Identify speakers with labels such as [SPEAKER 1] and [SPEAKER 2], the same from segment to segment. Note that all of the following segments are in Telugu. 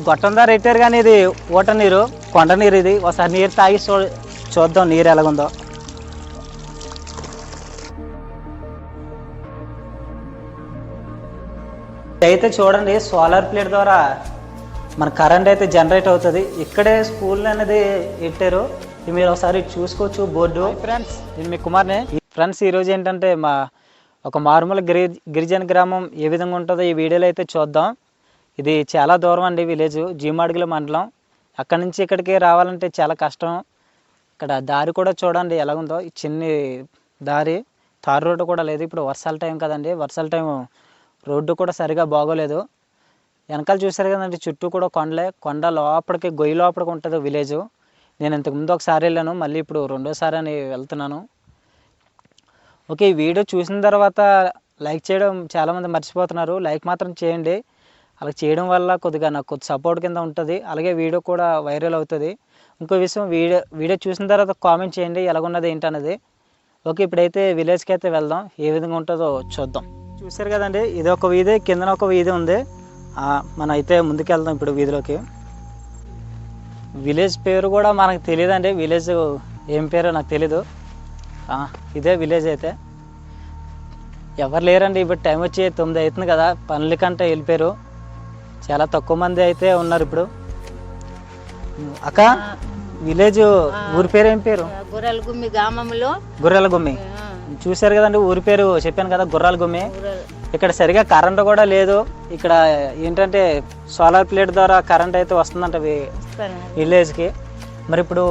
[SPEAKER 1] గొట్టం ద్వారా పెట్టారు కానీ ఇది ఊట నీరు, కొండ నీరు. ఇది ఒకసారి నీరు తాగి చూద్దాం నీరు ఎలాగుందో. అయితే చూడండి, సోలార్ ప్లేట్ ద్వారా మన కరెంట్ అయితే జనరేట్ అవుతుంది. ఇక్కడే స్కూల్ అనేది పెట్టారు, మీరు ఒకసారి చూసుకోవచ్చు బోర్డు. ఫ్రెండ్స్, నేను మీ కుమార్ని. ఫ్రెండ్స్, ఈరోజు ఏంటంటే మా ఒక మారుమూల గిరిజన గ్రామం ఏ విధంగా ఉంటుందో ఈ వీడియోలో అయితే చూద్దాం. ఇది చాలా దూరం అండి, విలేజ్ జీమాడుగుల మండలం. అక్కడి నుంచి ఇక్కడికి రావాలంటే చాలా కష్టం. ఇక్కడ దారి కూడా చూడండి ఎలాగుందో, ఈ చిన్ని దారి, తారు రోడ్డు కూడా లేదు. ఇప్పుడు వర్షాల టైం కదండి, వర్షాల టైం రోడ్డు కూడా సరిగా బాగోలేదు. వెనకాల చూసారు కదండి, చుట్టూ కూడా కొండలే. కొండ లోపలికి, గొయ్యి లోపలికి ఉంటుంది విలేజ్. నేను ఇంతకుముందు ఒకసారి వెళ్ళాను, మళ్ళీ ఇప్పుడు రెండోసారి అని వెళ్తున్నాను. ఓకే, ఈ వీడియో చూసిన తర్వాత లైక్ చేయడం చాలామంది మర్చిపోతున్నారు. లైక్ మాత్రం చేయండి. అలా చేయడం వల్ల కొద్దిగా నాకు కొద్ది సపోర్ట్ కింద ఉంటుంది. అలాగే వీడియో కూడా వైరల్ అవుతుంది. ఇంకో విషయం, వీడియో చూసిన తర్వాత కామెంట్ చేయండి ఎలాగున్నది ఏంటన్నది. ఓకే, ఇప్పుడైతే విలేజ్కి అయితే వెళ్దాం, ఏ విధంగా ఉంటుందో చూద్దాం. చూసారు కదండి, ఇది ఒక వీధి, కిందన ఒక వీధి ఉంది. మనం అయితే ముందుకు వెళ్దాం ఇప్పుడు వీధిలోకి. విలేజ్ పేరు కూడా మనకు తెలియదండి, విలేజ్ ఏం పేరో నాకు తెలీదు. ఇదే విలేజ్ అయితే. ఎవరు లేరండి, ఇప్పుడు టైం వచ్చి 9 అవుతుంది కదా, పనుల కంటే వెళ్ళిపోయారు. చాలా తక్కువ మంది అయితే ఉన్నారు ఇప్పుడు. అక్క, విలేజ్ ఊరి పేరు ఏం పేరు?
[SPEAKER 2] గుర్రాల గుమ్మి గ్రామంలో.
[SPEAKER 1] గుర్రాల గుమ్మి. చూసారు కదండి, ఊరి పేరు చెప్పాను కదా, గుర్రాల గుమ్మి. ఇక్కడ సరిగా కరెంట్ కూడా లేదు. ఇక్కడ ఏంటంటే సోలార్ ప్లేట్ ద్వారా కరెంట్ అయితే వస్తుందంట విలేజ్కి. మరి ఇప్పుడు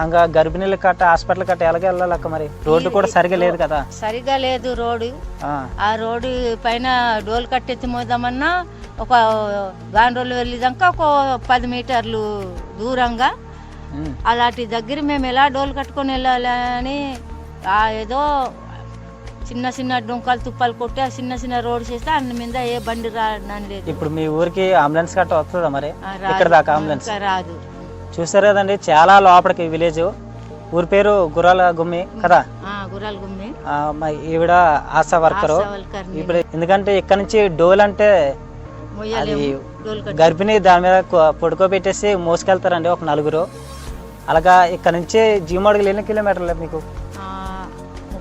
[SPEAKER 1] ఇంకా గర్భిణీలు కట్ట, హాస్పిటల్ కట్ట ఎలాగ వెళ్ళాలక్క? మరి రోడ్డు కూడా సరిగా లేదు కదా.
[SPEAKER 2] సరిగా లేదు రోడ్డు. ఆ రోడ్డు పైన డోలు కట్టెత్తి మోదామన్నా ఒక గాండ్రోలు వెళ్ళేదాకా ఒక 10 మీటర్లు దూరంగా. అలాంటి దగ్గర మేము ఎలా డోలు కట్టుకొని వెళ్ళాలి అని ఏదో చిన్న చిన్న డొంకాలు తుప్పాలు కొట్టి ఆ చిన్న చిన్న రోడ్ చేస్తే అన్ని మీద ఏ బండి రాని లేదు.
[SPEAKER 1] ఇప్పుడు మీ ఊరికి అంబులెన్స్ కట్ట వస్తుందా? మరి ఇక్కడ దాకా అంబులెన్స్
[SPEAKER 2] రాదు.
[SPEAKER 1] చూసారు కదండి, చాలా లోపలికి విలేజ్. ఊరి పేరు గుర్రాల గుమ్మి కదా.
[SPEAKER 2] గుర్రాల గుమ్మి.
[SPEAKER 1] ఈవిడ ఆశా వర్కరు. ఇప్పుడు ఎందుకంటే ఇక్కడ నుంచి డోల్ అంటే అది గర్భిణి దాని మీద పడుకోబెట్టేసి మోసుకెళ్తారండి ఒక 4. అలాగా ఇక్కడ నుంచి జీమాడుగులు ఎన్ని కిలోమీటర్లు మీకు?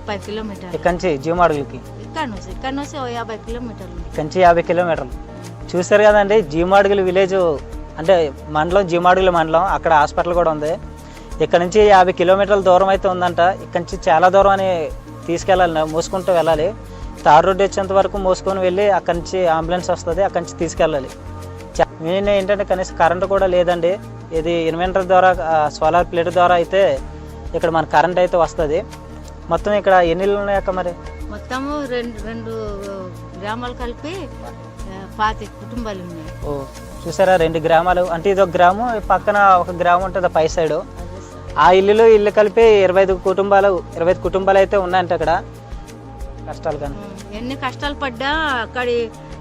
[SPEAKER 2] 30 కిలోమీటర్లు
[SPEAKER 1] ఇక్కడ నుంచి జీమాడుగులకి.
[SPEAKER 2] ఇక్కడ నుంచి 50 కిలోమీటర్లు.
[SPEAKER 1] ఇక్కడ నుంచి 50 కిలోమీటర్లు. చూసారు కదండి, జీమాడుగులు విలేజ్ అంటే మండలం, జీమాడుగుల మండలం. అక్కడ హాస్పిటల్ కూడా ఉంది. ఇక్కడ నుంచి 50 కిలోమీటర్ల దూరం అయితే ఉందంట. ఇక్కడ నుంచి చాలా దూరం అని తీసుకెళ్ళాలి, మోసుకుంటూ వెళ్ళాలి. తారు రోడ్డు వచ్చేంత వరకు మోసుకొని వెళ్ళి అక్కడి నుంచి అంబులెన్స్ వస్తుంది, అక్కడి నుంచి తీసుకెళ్ళాలి. మెయిన్ ఏంటంటే కనీసం కరెంటు కూడా లేదండి. ఇది ఇన్వర్టర్ ద్వారా, సోలార్ ప్లేట్ ద్వారా అయితే ఇక్కడ మన కరెంట్ అయితే వస్తుంది. మొత్తం ఇక్కడ ఎన్ని ఇళ్ళు ఉన్నాయక్క? మరి
[SPEAKER 2] మొత్తము రెండు గ్రామాలు కలిపి 25 కుటుంబాలు ఉన్నాయి.
[SPEAKER 1] ఓ, చూసారా, 2 గ్రామాలు. అంటే ఇది ఒక గ్రామం, పక్కన ఒక గ్రామం ఉంటుంది పై సైడు. ఆ ఇల్లు కలిపి 25 కుటుంబాలు అయితే ఉన్నాయంట అక్కడ. కష్టాలు కానీ
[SPEAKER 2] ఎన్ని కష్టాలు పడ్డా అక్కడి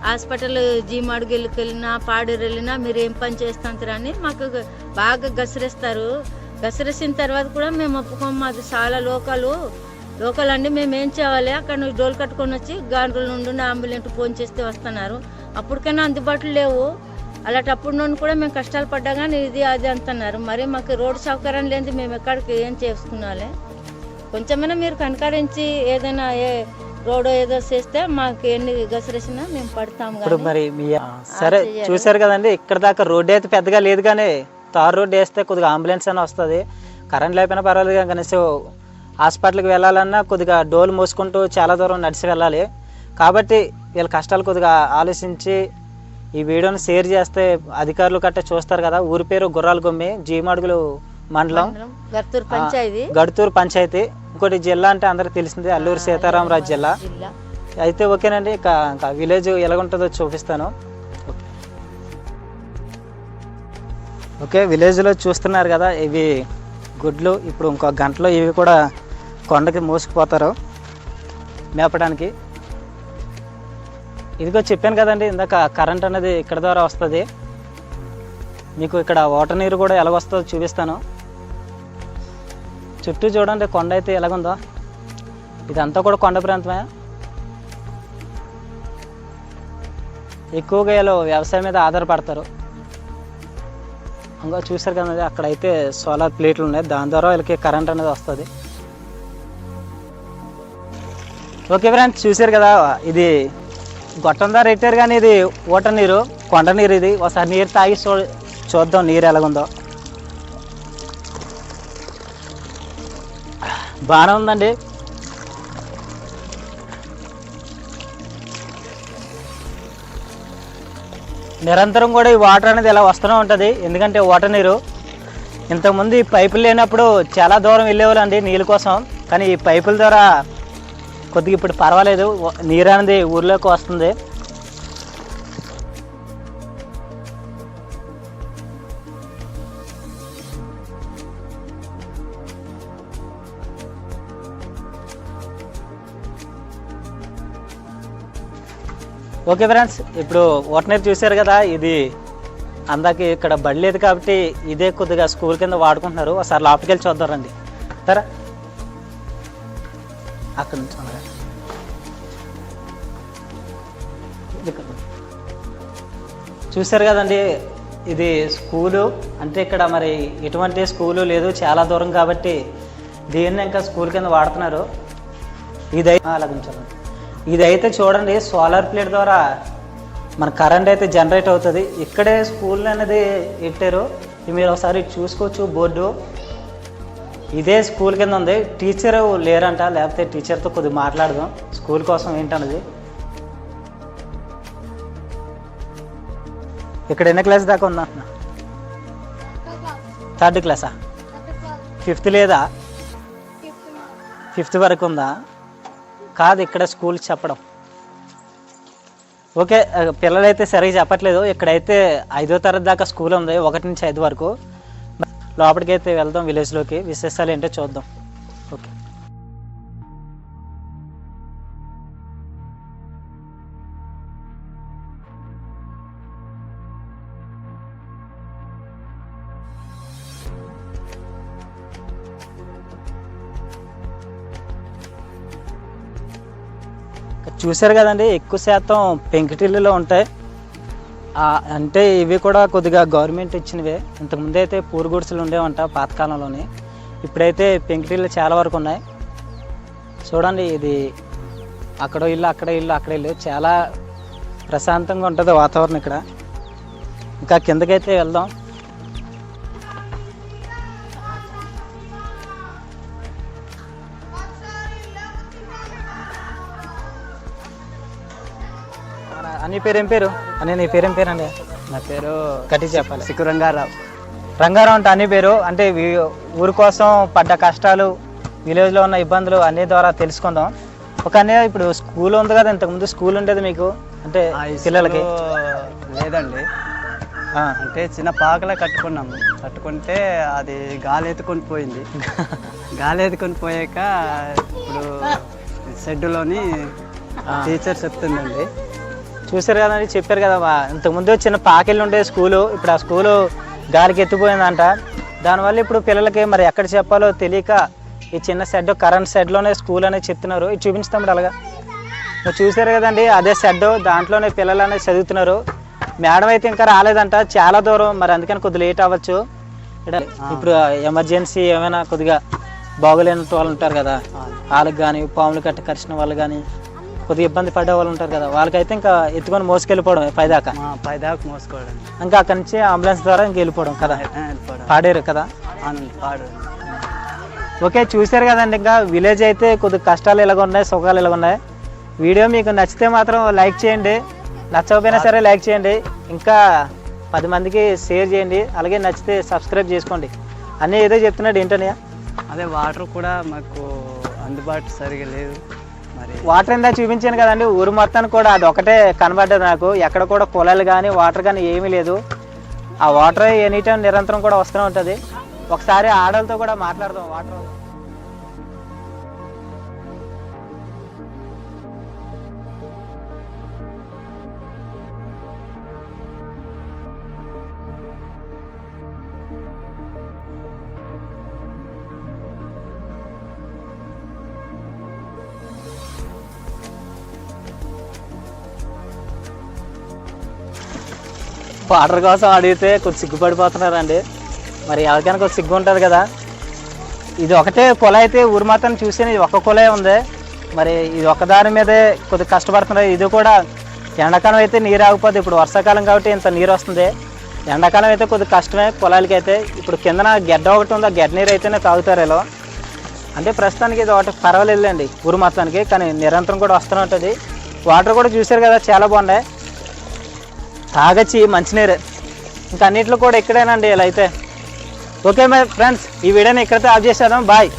[SPEAKER 2] హాస్పిటల్ జీమాడుగు వెళ్ళినా, పాడూరు వెళ్ళినా మీరు ఏం పని చేస్తారని మాకు బాగా గసిరేస్తారు. గసిరేసిన తర్వాత కూడా మేము ఒప్పుకోము. అది చాలా లోకల్ అండి. మేము ఏం చేయాలి? అక్కడ నుంచి డోలు కట్టుకొని వచ్చి గాండ్రుల నుండి అంబులెన్స్ ఫోన్ చేస్తే వస్తున్నారు. అప్పటికైనా అందుబాటులో లేవు. అలాంటప్పుడు నుండి కూడా మేము కష్టాలు పడ్డా కానీ ఇది అది అంటున్నారు. మరి మాకు రోడ్డు సౌకర్యం లేని మేము ఎక్కడికి ఏం చేసుకున్నాలి? కొంచెమైనా మీరు కనకరించి ఏదైనా రోడ్డు ఏదో చేస్తే మాకు ఎన్ని గసిరేసినా మేము పడతాము.
[SPEAKER 1] ఇప్పుడు మరి సరే, చూసారు కదండి, ఇక్కడ దాకా రోడ్డు అయితే పెద్దగా లేదు, కానీ తారు రోడ్డు వేస్తే కొద్దిగా అంబులెన్స్ అని వస్తుంది. కరెంట్ లేకపోయినా పర్వాలేదు, కానీ కనీసం హాస్పిటల్కి వెళ్ళాలన్నా కొద్దిగా డోలు మోసుకుంటూ చాలా దూరం నడిచి వెళ్ళాలి. కాబట్టి వీళ్ళ కష్టాలు కొద్దిగా ఆలోచించి ఈ వీడియోని షేర్ చేస్తే అధికారులు కట్ట చూస్తారు కదా. ఊరి పేరు గుర్రాల గుమ్మి, జీమాడుగులు మండలం, గడుతూరు పంచాయతీ. ఇంకోటి జిల్లా అంటే అందరికి తెలిసింది, అల్లూరు సీతారామరాజు జిల్లా. అయితే ఓకేనండి, ఇంకా విలేజ్ ఎలాగుంటుందో చూపిస్తాను. ఓకే, విలేజ్లో చూస్తున్నారు కదా, ఇవి గుడ్లు. ఇప్పుడు ఇంకో గంటలో ఇవి కూడా కొండకి మోసుకుపోతారు మేపడానికి. ఇదిగో చెప్పాను కదండి ఇందాక, కరెంట్ అనేది ఇక్కడ ద్వారా వస్తుంది. మీకు ఇక్కడ వాటర్ నీరు కూడా ఎలాగొస్తుందో చూపిస్తాను. చుట్టూ చూడండి, కొండ అయితే ఎలాగుందో. ఇదంతా కూడా కొండ ప్రాంతమే. ఎక్కువగా వీళ్ళు వ్యవసాయం మీద ఆధారపడతారు. ఇంకా చూసారు కదండి, అక్కడైతే సోలార్ ప్లేట్లు ఉన్నాయి, దాని ద్వారా వీళ్ళకి కరెంట్ అనేది వస్తుంది. ఓకే ఫ్రెండ్స్, చూసారు కదా, ఇది గొట్టం ద్వారా పెట్టారు కానీ ఇది ఊట నీరు, కొండ నీరు. ఇది ఒకసారి నీరు తాగి చూద్దాం నీరు ఎలాగుందో. బాగానే ఉందండి. నిరంతరం కూడా ఈ వాటర్ అనేది ఇలా వస్తూనే ఉంటుంది, ఎందుకంటే వాటర్ నీరు. ఇంతకుముందు ఈ పైపులు లేనప్పుడు చాలా దూరం వెళ్ళేవాళ్ళండి నీళ్ళ కోసం, కానీ ఈ పైపుల ద్వారా కొద్దిగా ఇప్పుడు పర్వాలేదు, నీరు అనేది ఊర్లోకి వస్తుంది. ఓకే ఫ్రెండ్స్, ఇప్పుడు వాటర్ నీరు చూశారు కదా, ఇది అందాకి ఇక్కడ బడి లేదు కాబట్టి ఇదే కొద్దిగా స్కూల్ కింద వాడుకుంటున్నారు. ఒకసారి లోపలికి వెళ్ళి చూద్దాం రండి. సరే, అక్కడ నుంచి చూశారు కదండి, ఇది స్కూలు. అంటే ఇక్కడ మరి ఎటువంటి స్కూలు లేదు, చాలా దూరం కాబట్టి దీన్ని ఇంకా స్కూల్ కింద వాడుతున్నారు. ఇదైతే చూడండి, సోలార్ ప్లేట్ ద్వారా మన కరెంట్ అయితే జనరేట్ అవుతుంది. ఇక్కడే స్కూల్ అనేది పెట్టారు, మీరు ఒకసారి చూసుకోవచ్చు బోర్డు. ఇదే స్కూల్ కింద ఉంది. టీచర్ లేరంట, లేకపోతే టీచర్తో కొద్దిగా మాట్లాడదాం స్కూల్ కోసం ఏంటన్నది. ఇక్కడ ఎన్ని క్లాస్ దాకా ఉందా? 3rd క్లాసా? 5th లేదా? 5th వరకు ఉందా? కాదు, ఇక్కడ స్కూల్ చెప్పడం. ఓకే, పిల్లలైతే సరిగ్గా చెప్పట్లేదు. ఇక్కడైతే 5వ తరగతి దాకా స్కూల్ ఉంది, 1 నుంచి 5 వరకు. లోపలికైతే వెళ్దాం, విలేజ్లోకి. విశేషాలు ఏంటో చూద్దాం. ఓకే, చూశారు కదండి, ఎక్కువ శాతం పెంకుటిల్లులో ఉంటాయి. అంటే ఇవి కూడా కొద్దిగా గవర్నమెంట్ ఇచ్చినవే. ఇంతకుముందు అయితే పూరు గుడిసెలు ఉండేవంట పాతకాలంలోని. ఇప్పుడైతే పెంకుటిల్లు చాలా వరకు ఉన్నాయి. చూడండి, ఇది అక్కడ ఇల్లు, అక్కడ ఇల్లు, అక్కడ ఇల్లు. చాలా ప్రశాంతంగా ఉంటుంది వాతావరణం ఇక్కడ. ఇంకా కిందకైతే వెళ్దాం. అని పేరు ఏం పేరు? అని నీ పేరేం పేరు అండి?
[SPEAKER 3] నా పేరు
[SPEAKER 1] గట్టి చెప్పాలి.
[SPEAKER 3] సిక్కు రంగారావు.
[SPEAKER 1] రంగారావు అంటే అని పేరు. అంటే ఊరి కోసం పడ్డ కష్టాలు, విలేజ్లో ఉన్న ఇబ్బందులు అన్ని ద్వారా తెలుసుకుందాం. ఒక అన్నయ్య, ఇప్పుడు స్కూల్ ఉంది కదా, ఇంతకుముందు స్కూల్ ఉండేది మీకు అంటే పిల్లలకి?
[SPEAKER 3] లేదండి, అంటే చిన్న పాకలే కట్టుకుంటే అది గాలి ఎత్తుకొని పోయింది. గాలి ఎత్తుకొని పోయాక ఇప్పుడు షెడ్డులోని టీచర్ చెప్తుందండి.
[SPEAKER 1] చూసారు కదండి, చెప్పారు కదా, ఇంతకుముందు చిన్న పాకెళ్ళు ఉండే స్కూలు, ఇప్పుడు ఆ స్కూలు గాలికి ఎత్తిపోయిందంట. దానివల్ల ఇప్పుడు పిల్లలకి మరి ఎక్కడ చెప్పాలో తెలియక ఈ చిన్న షెడ్, కరెంట్ షెడ్లోనే స్కూల్ అనేది చెప్తున్నారు. ఇది చూపించుతాం అలాగా. చూసారు కదండి, అదే షెడ్, దాంట్లోనే పిల్లలు అనేది చదువుతున్నారు. మేడం అయితే ఇంకా రాలేదంట, చాలా దూరం, మరి అందుకని కొద్దిగా లేట్ అవ్వచ్చు. ఇప్పుడు ఎమర్జెన్సీ ఏమైనా కొద్దిగా బాగోలేని వాళ్ళు ఉంటారు కదా, వాళ్ళకి కానీ పాములు కట్ట కరిచిన వాళ్ళు కానీ కొద్దిగా ఇబ్బంది పడే వాళ్ళు ఉంటారు కదా, వాళ్ళకైతే ఇంకా ఎత్తుకొని మోసుకెళ్ళిపోవడం పైదాకా
[SPEAKER 3] మోసుకోవడం,
[SPEAKER 1] ఇంకా అక్కడి నుంచి అంబులెన్స్ ద్వారా ఇంక వెళ్ళిపోవడం కదా. పాడేరు కదా. ఓకే, చూసారు కదండి, ఇంకా విలేజ్ అయితే కొద్దిగా కష్టాలు ఇలాగ ఉన్నాయి, సుఖాలు ఇలాగ ఉన్నాయి. వీడియో మీకు నచ్చితే మాత్రం లైక్ చేయండి, నచ్చకపోయినా సరే లైక్ చేయండి, ఇంకా 10 మందికి షేర్ చేయండి. అలాగే నచ్చితే సబ్స్క్రైబ్ చేసుకోండి. అన్నీ ఏదో చెప్తున్నాడు ఏంటనే.
[SPEAKER 3] అదే వాటర్ కూడా మాకు అందుబాటు సరిగా లేదు. మరి
[SPEAKER 1] వాటర్ ఎంత చూపించాను కదండి, ఊరు మొత్తానికి కూడా అది ఒకటే కనబడ్డది నాకు. ఎక్కడ కూడా పొలాలు కానీ వాటర్ కానీ ఏమీ లేదు. ఆ వాటర్ ఎనీ టైం నిరంతరం కూడా వస్తూనే ఉంటుంది. ఒకసారి ఆడలతో కూడా మాట్లాడదాం. వాటర్ వాటర్ కోసం అడిగితే కొంచెం సిగ్గుపడిపోతున్నారండి. మరి ఎవరికైనా కొంచెం సిగ్గు ఉంటుంది కదా. ఇది ఒకటే కుళాయి అయితే ఊరు మొత్తం చూసి ఇది ఒక్క కుళాయి ఉంది. మరి ఇది ఒక్కదాని మీదే కొద్దిగా కష్టపడుతున్నారు. ఇది కూడా ఎండాకాలం అయితే నీరు ఆగిపోద్ది. ఇప్పుడు వర్షాకాలం కాబట్టి ఇంత నీరు వస్తుంది. ఎండాకాలం అయితే కొద్దిగా కష్టమే కుళాయిలకి అయితే. ఇప్పుడు కిందన గెడ్డ ఒకటి ఉంది, ఆ గెడ్డ నీరు అయితేనే తాగుతారు ఇలా. అంటే ప్రస్తుతానికి ఇది ఒకటి పర్వాలేదులేండి ఊరు మొత్తానికి, కానీ నిరంతరం కూడా వస్తూనే ఉంటుంది. వాటర్ కూడా చూసారు కదా చాలా బాగున్నాయి, తాగచ్చి మంచినీరే. ఇంకా అన్నింటిలో కూడా ఇక్కడేనండి ఇలా అయితే. ఓకే మై ఫ్రెండ్స్, ఈ వీడియోని ఇక్కడితో ఆఫ్ చేసేద్దాం. బాయ్.